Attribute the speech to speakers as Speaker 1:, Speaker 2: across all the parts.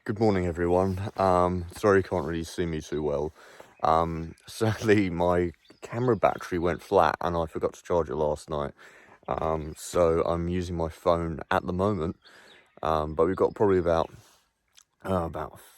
Speaker 1: Good morning, everyone. Sorry you can't really see me too well. Sadly, my camera battery went flat and I forgot to charge it last night. So I'm using my phone at the moment. But we've got probably about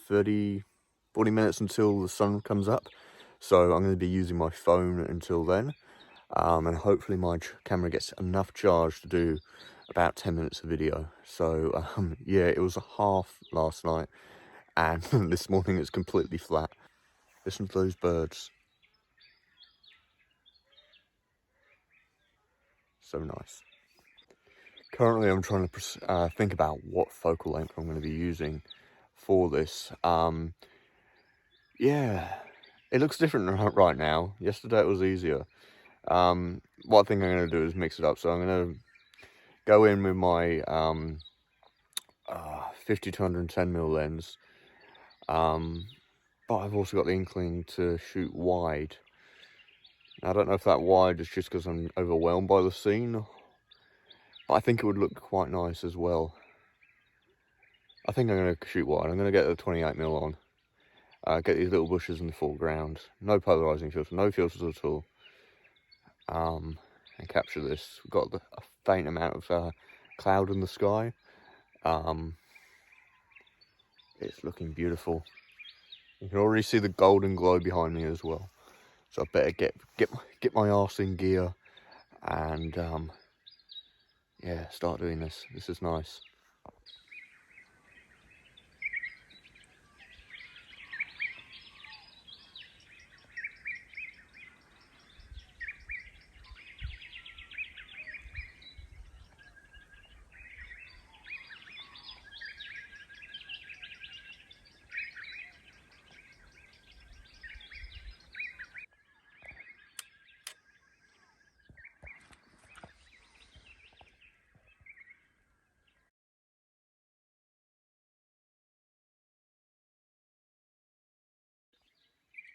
Speaker 1: 40 minutes until the sun comes up. So I'm going to be using my phone until then. And hopefully my camera gets enough charge to do about 10 minutes of video. So yeah, it was a half last night. And this morning it's completely flat. Listen to those birds. So nice. Currently I'm trying to think about what focal length I'm going to be using for this. Yeah, it looks different right now. Yesterday it was easier. What I think I'm going to do is mix it up. So I'm going to go in with my 50 to 110mm lens. But I've also got the inkling to shoot wide. I don't know if that wide is just because I'm overwhelmed by the scene, but I think it would look quite nice as well. I think I'm going to shoot wide. I'm going to get the 28mm on. Get these little bushes in the foreground. No polarizing filter, no filters at all. And capture this. We've got a faint amount of cloud in the sky. It's looking beautiful. You can already see the golden glow behind me as well. So I better get my arse in gear and yeah, start doing this. This is nice.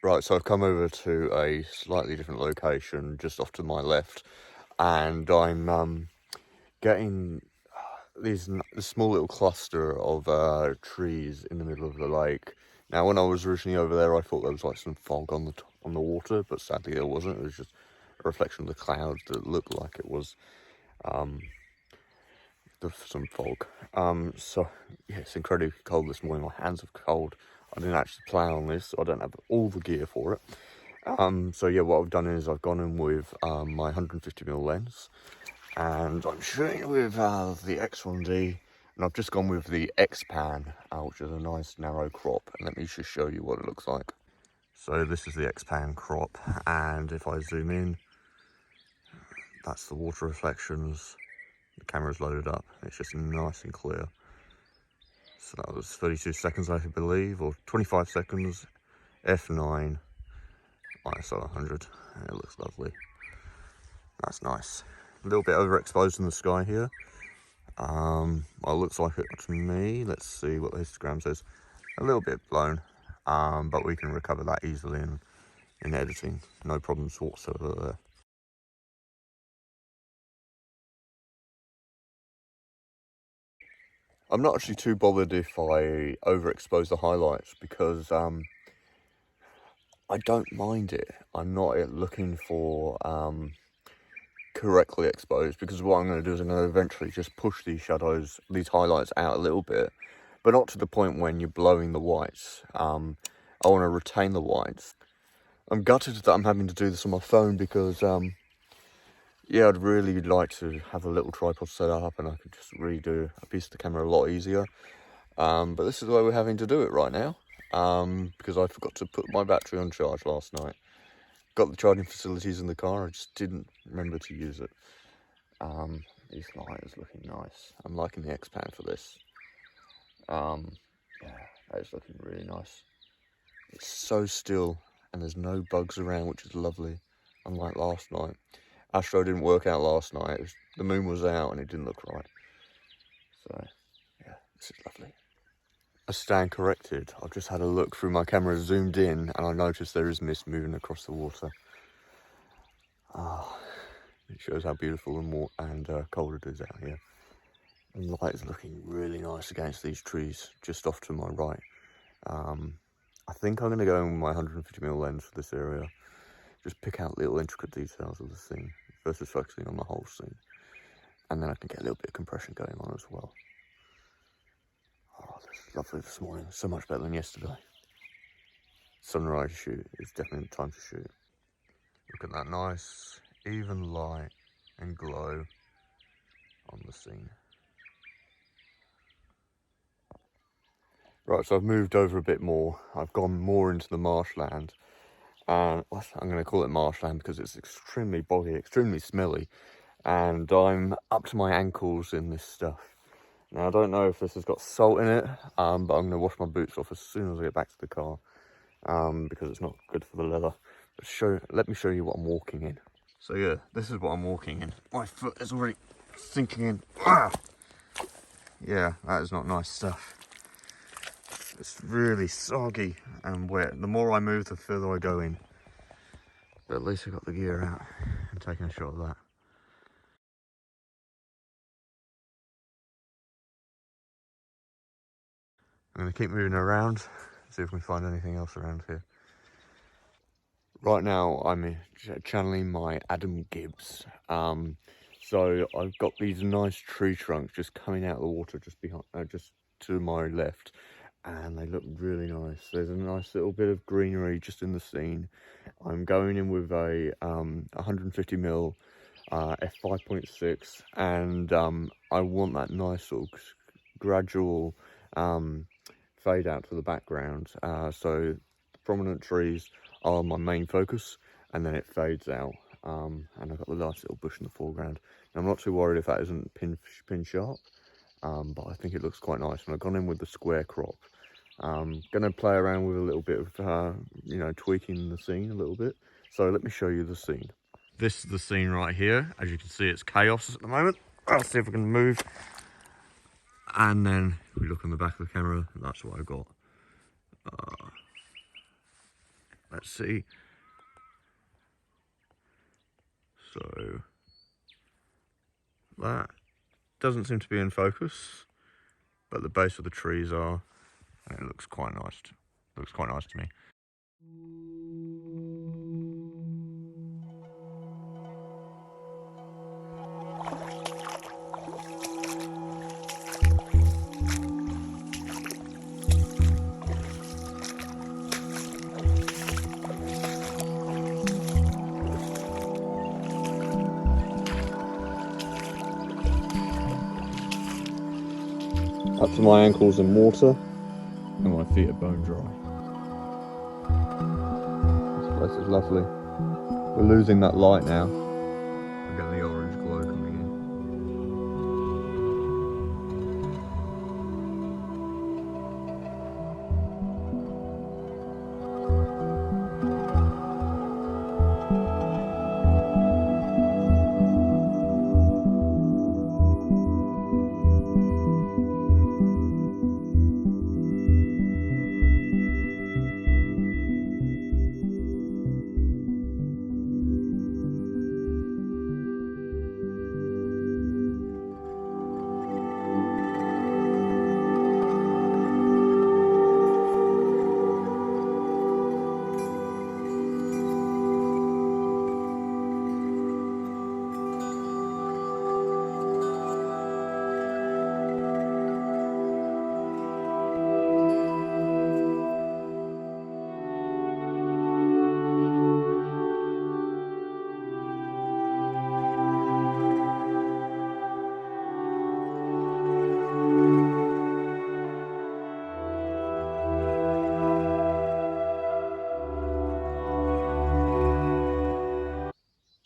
Speaker 1: Right, so I've come over to a slightly different location just off to my left, and I'm getting this small little cluster of trees in the middle of the lake. Now, when I was originally over there, I thought there was like some fog on the water, but sadly there wasn't. It was just a reflection of the clouds that looked like it was some fog. So yeah, it's incredibly cold this morning. My hands are cold. I didn't actually plan on this, so I don't have all the gear for it. So yeah, what I've done is I've gone in with my 150mm lens, and I'm shooting with the X1D, and I've just gone with the X-Pan, which is a nice narrow crop. And let me just show you what it looks like. So this is the X-Pan crop, and if I zoom in, that's the water reflections. The camera's loaded up. It's just nice and clear. So that was 32 seconds, I believe, or 25 seconds, f9, ISO 100, and it looks lovely. That's nice. A little bit overexposed in the sky here. Well, it looks like it to me. Let's see what the histogram says. A little bit blown, but we can recover that easily in editing. No problems whatsoever there. I'm not actually too bothered if I overexpose the highlights because I don't mind it. I'm not looking for correctly exposed, because what I'm going to do is I'm going to eventually just push these shadows, these highlights out a little bit, but not to the point when you're blowing the whites. I want to retain the whites. I'm gutted that I'm having to do this on my phone because yeah, I'd really like to have a little tripod set up and I could just redo a piece of the camera a lot easier. But this is the way we're having to do it right now, because I forgot to put my battery on charge last night. Got the charging facilities in the car, I just didn't remember to use it. These light is looking nice. I'm liking the X-Pan for this. Yeah, that is looking really nice. It's so still and there's no bugs around, which is lovely, unlike last night. Astro didn't work out last night. The moon was out and it didn't look right. So yeah, this is lovely. I stand corrected. I've just had a look through my camera, zoomed in, and I noticed there is mist moving across the water. It shows how beautiful and cold it is out here. And the light is looking really nice against these trees just off to my right. I think I'm going to go in with my 150mm lens for this area. Just pick out little intricate details of the scene versus focusing on the whole scene. And then I can get a little bit of compression going on as well. Oh, this is lovely this morning. So much better than yesterday. Sunrise shoot is definitely the time to shoot. Look at that nice, even light and glow on the scene. Right, so I've moved over a bit more. I've gone more into the marshland. And I'm going to call it marshland because it's extremely boggy, extremely smelly. And I'm up to my ankles in this stuff. Now, I don't know if this has got salt in it, but I'm going to wash my boots off as soon as I get back to the car. Because it's not good for the leather. But let me show you what I'm walking in. So yeah, this is what I'm walking in. My foot is already sinking in. Ah! Yeah, that is not nice stuff. It's really soggy and wet. The more I move, the further I go in. But at least I got the gear out and taking a shot of that. I'm going to keep moving around, see if we can find anything else around here. Right now, I'm channeling my Adam Gibbs. So I've got these nice tree trunks just coming out of the water just behind, just to my left, and they look really nice. There's a nice little bit of greenery just in the scene. I'm going in with a 150mm f5.6, and I want that nice sort of gradual fade out to the background. So the prominent trees are my main focus, and then it fades out. And I've got the nice little bush in the foreground. And I'm not too worried if that isn't pin sharp, but I think it looks quite nice. And I've gone in with the square crop. Going to play around with a little bit of, you know, tweaking the scene a little bit. So let me show you the scene. This is the scene right here. As you can see, it's chaos at the moment. I'll see if I can move. And then if we look on the back of the camera, that's what I got. Let's see. So that doesn't seem to be in focus, but the base of the trees are, and it looks quite nice. Looks quite nice to me. Up to my ankles in water, and my feet are bone dry. This place is lovely. We're losing that light now. We're getting the orange glow coming in.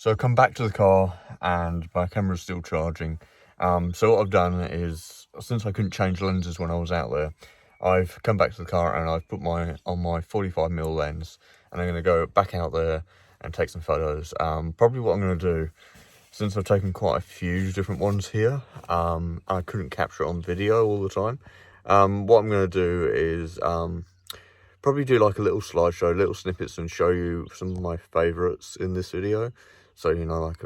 Speaker 1: So I come back to the car and my camera's still charging. So what I've done is, since I couldn't change lenses when I was out there, I've come back to the car and I've put on my 45mm lens, and I'm going to go back out there and take some photos. Probably what I'm going to do, since I've taken quite a few different ones here, I couldn't capture it on video all the time. What I'm going to do is probably do like a little slideshow, little snippets, and show you some of my favorites in this video. So, you know, like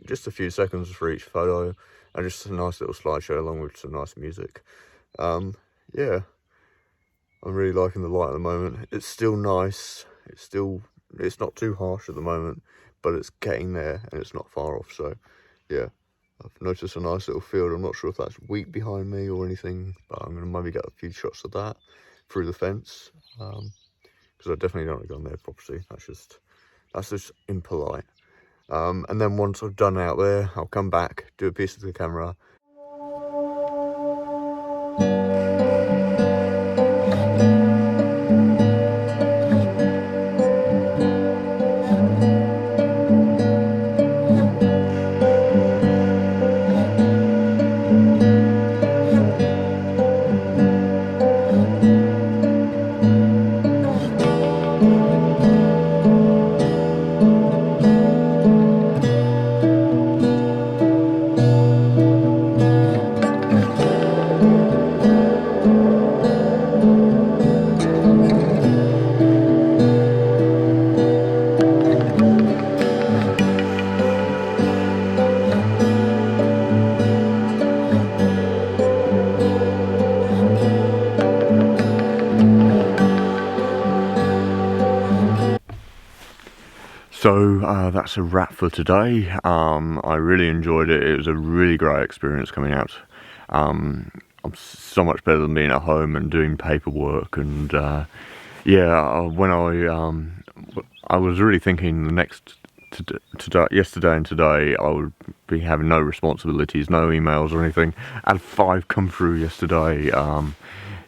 Speaker 1: just a few seconds for each photo, and just a nice little slideshow along with some nice music. Yeah, I'm really liking the light at the moment. It's still nice. It's not too harsh at the moment, but it's getting there and it's not far off. So yeah, I've noticed a nice little field. I'm not sure if that's wheat behind me or anything, but I'm going to maybe get a few shots of that through the fence, because I definitely don't want to go on their property. That's just impolite. And then once I've done out there, I'll come back, do a piece of the camera. So that's a wrap for today. I really enjoyed it. It was a really great experience coming out. I'm so much better than being at home and doing paperwork. And yeah, when I was really thinking the next yesterday and today I would be having no responsibilities, no emails or anything. I had 5 come through yesterday.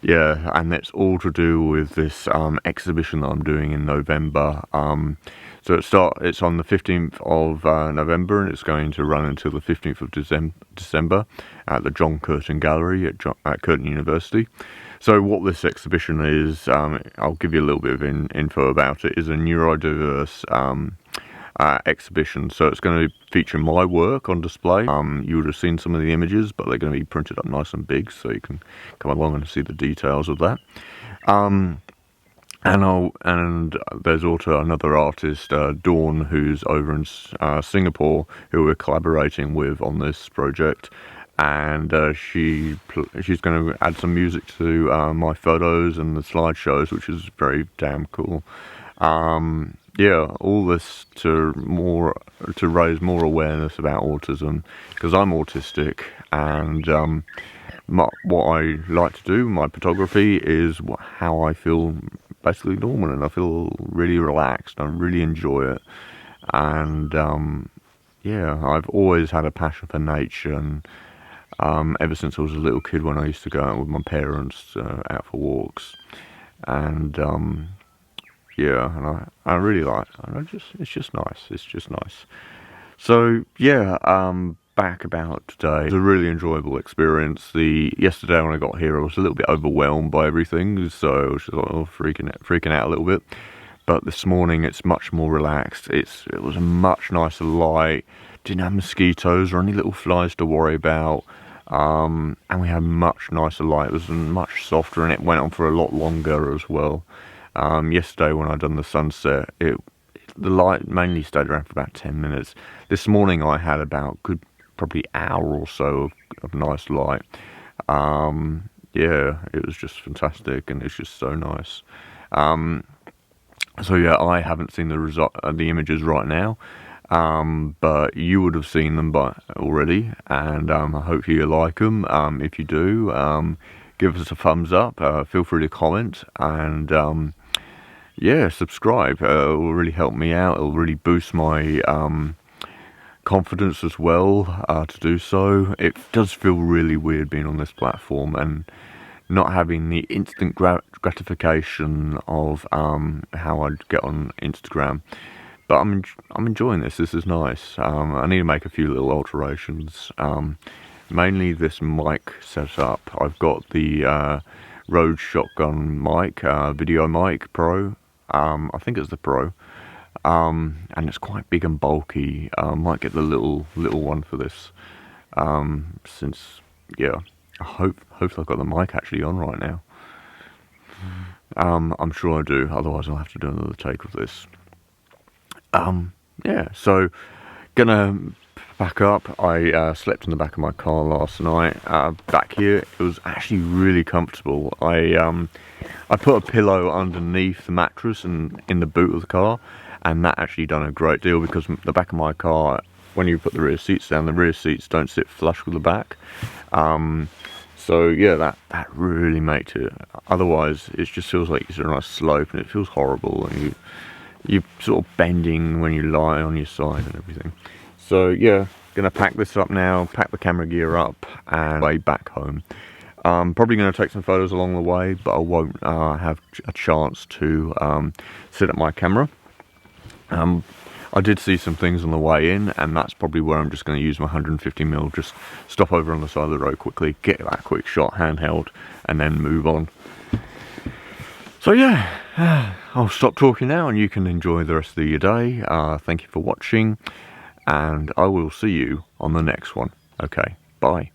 Speaker 1: Yeah, and it's all to do with this exhibition that I'm doing in November. So it's on the 15th of November, and it's going to run until the 15th of December at the John Curtin Gallery at Curtin University. So what this exhibition is, I'll give you a little bit of info about it, is a neurodiverse exhibition. So it's going to feature my work on display. You would have seen some of the images, but they're going to be printed up nice and big, so you can come along and see the details of that. And there's also another artist, Dawn, who's over in Singapore, who we're collaborating with on this project. And she's going to add some music to my photos and the slideshows, which is very damn cool. Yeah, all this to raise more awareness about autism, because I'm autistic, and what I like to do, my photography, is how I feel basically normal, and I feel really relaxed. I really enjoy it, and yeah, I've always had a passion for nature, and ever since I was a little kid, when I used to go out with my parents out for walks, and yeah, and I really like it. It's just nice. So yeah, back about today. It was a really enjoyable experience. Yesterday when I got here, I was a little bit overwhelmed by everything, so I was just like, freaking out a little bit. But this morning it's much more relaxed. It was a much nicer light. Didn't have mosquitoes or any little flies to worry about. And we had much nicer light. It was much softer, and it went on for a lot longer as well. Yesterday when I done the sunset, the light mainly stayed around for about 10 minutes. This morning I had about probably hour or so of nice light. Yeah, it was just fantastic, and it's just so nice. So yeah, I haven't seen the images right now, but you would have seen them already, and I hope you like them. If you do, give us a thumbs up. Feel free to comment, and yeah, subscribe. It will really help me out. It will really boost my confidence as well to do so. It does feel really weird being on this platform and not having the instant gratification of how I'd get on Instagram. But I'm enjoying this. This is nice. I need to make a few little alterations. Mainly this mic setup. I've got the Rode Shotgun mic, video mic Pro. I think it's the Pro, and it's quite big and bulky. Might get the little one for this, since yeah, hopefully I've got the mic actually on right now. I'm sure I do. Otherwise, I'll have to do another take of this. Yeah, so gonna back up. I slept in the back of my car last night. Back here, it was actually really comfortable. I put a pillow underneath the mattress and in the boot of the car, and that actually done a great deal, because the back of my car, when you put the rear seats down, the rear seats don't sit flush with the back. So yeah, that really makes it. Otherwise, it just feels like it's a nice slope, and it feels horrible, and you're sort of bending when you lie on your side and everything. So yeah, gonna pack this up now, pack the camera gear up, and way back home. Probably going to take some photos along the way, but I won't have a chance to set up my camera. I did see some things on the way in, and that's probably where I'm just going to use my 150mm, just stop over on the side of the road quickly, get that quick shot handheld, and then move on. So yeah, I'll stop talking now, and you can enjoy the rest of your day. Thank you for watching, and I will see you on the next one. Okay, bye.